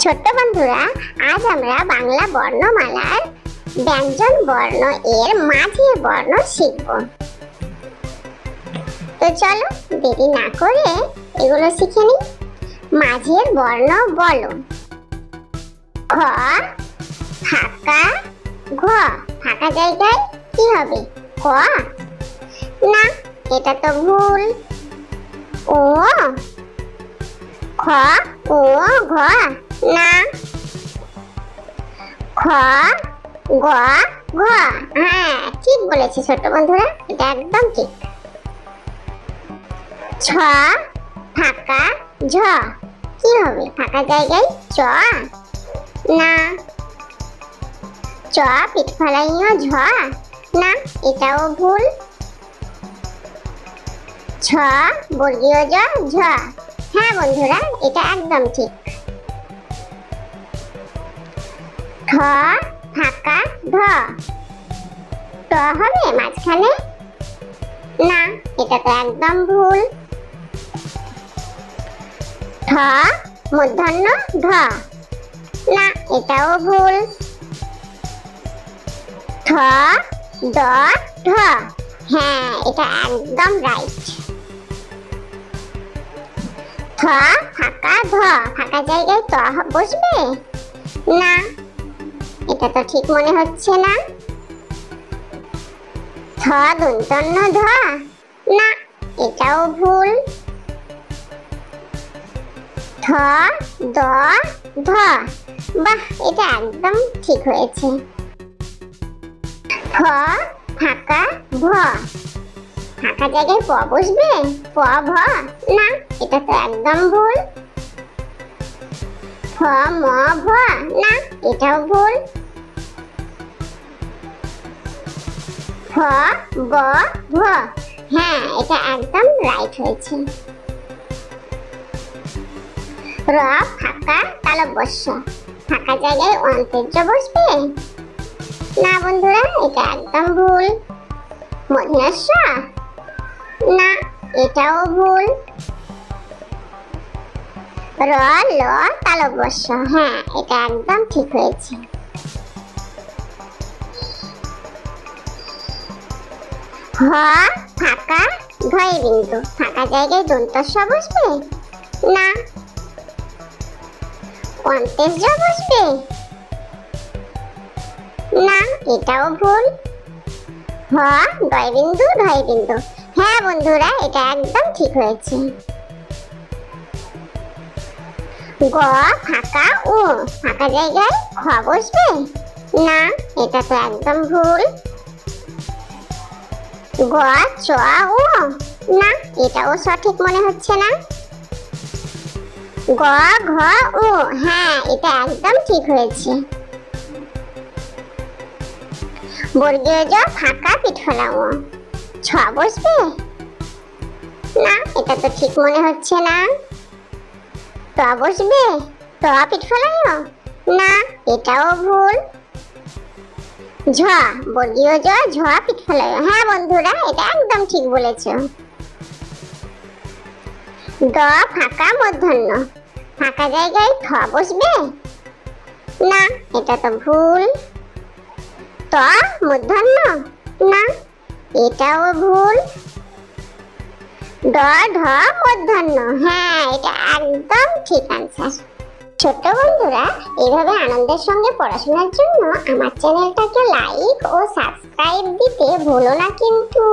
ছোট্ট বন্ধুরা, আজ আমরা বাংলা বর্ণমালার ব্যঞ্জন বর্ণ এর মাঝের বর্ণ শিখব। তো চলো দেরি না করে এগুলো শিখে নিই। মাঝের বর্ণ বলো। খ, ফাঁকা ঘ। ফাঁকা জায়গায় কি হবে? ক না, এটা তো ভুল। ও, খ ও ঘ না। খ গ ঘ। হ্যাঁ, ঠিক বলেছি ছোট বন্ধুরা, এটা একদম ঠিক। ছ, ফাঁকা ঝ। কি হবে? ফাঁকা জায়গায় চ না। চ পিঠ ফলাইও ঝ না, এটাও ভুল। ছ বর্গীয় জ ঝ। হ্যাঁ বন্ধুরা, এটা একদম ঠিক। ঠ ফাঁকা ধ। ট হবে মাঝখানে না, এটা তো একদম ভুল। ঠ মূর্ধন্য ধ না, এটাও ভুল। ঠ দ ঢ। হ্যাঁ, এটা একদম রাইট। থ ফাঁকা ধ। ফাঁকা জায়গায় ত বসবে না, এটা তো ঠিক মনে হচ্ছে না। থ দন্তন্য ধ না, এটাও ভুল। থ দ ধ। বাহ, এটা একদম ঠিক হয়েছে। ফ ফাঁকা ভ। ফাঁকা জায়গায় প বসবে? প ভ না, এটা তো একদম ভুল। ফ ম ভ না, এটাও ভুল। ফ ব ভ। হ্যাঁ, এটা একদম রাইট হয়েছে। র ফাঁকা তালব্য। ফাঁকা জায়গায় অন্তর্য বসবে না বন্ধুরা, এটা একদম ভুল। মূর্ধন্য না, এটাও ভুল। র ল তালব্য। হ্যাঁ, এটা একদম ঠিক হয়েছে। হ ফাঁকা ধয় বিন্দু। ফাঁকা জায়গায় দন্তস্ব বসবে না, অন্তেজ বসবে না, এটাও ভুল। হ ডয় বিন্দু ধয় বিন্দু। হ্যাঁ বন্ধুরা, এটা একদম ঠিক হয়েছে। গ ফাঁকা উ। ফাঁকা জায়গায় খ বসবে না, এটা তো একদম ভুল। গ চ উ না, এটাও সঠিক মনে হচ্ছে না। গ ঘ উ। হ্যাঁ, এটা একদম ঠিক হয়েছে। বর্গীয় জ ফাঁকা পিঠ ফলাও। ছ বসবে না, এটা তো ঠিক মনে হচ্ছে না। ত বসবে? ত পিঠ ফলাও না, এটাও ভুল। ঝ বর্গীয় জ ঝ পিঠ ফলাও। হ্যাঁ বন্ধুরা, এটা একদম ঠিক বলেছো। দ ফাঁকা মূর্ধন্য। ফাঁকা জায়গায় থ বসবে না, এটা তো ভুল। ত মূর্ধন্য না, এটাও ভুল। ড ঢ মূর্ধন্য। হ্যাঁ, এটা একদম ঠিক আনসার। ছোট বন্ধুরা, এইভাবে আনন্দের সঙ্গে পড়াশোনার জন্য আমার চ্যানেলটাকে লাইক ও সাবস্ক্রাইব দিতে ভুলো না কিন্তু।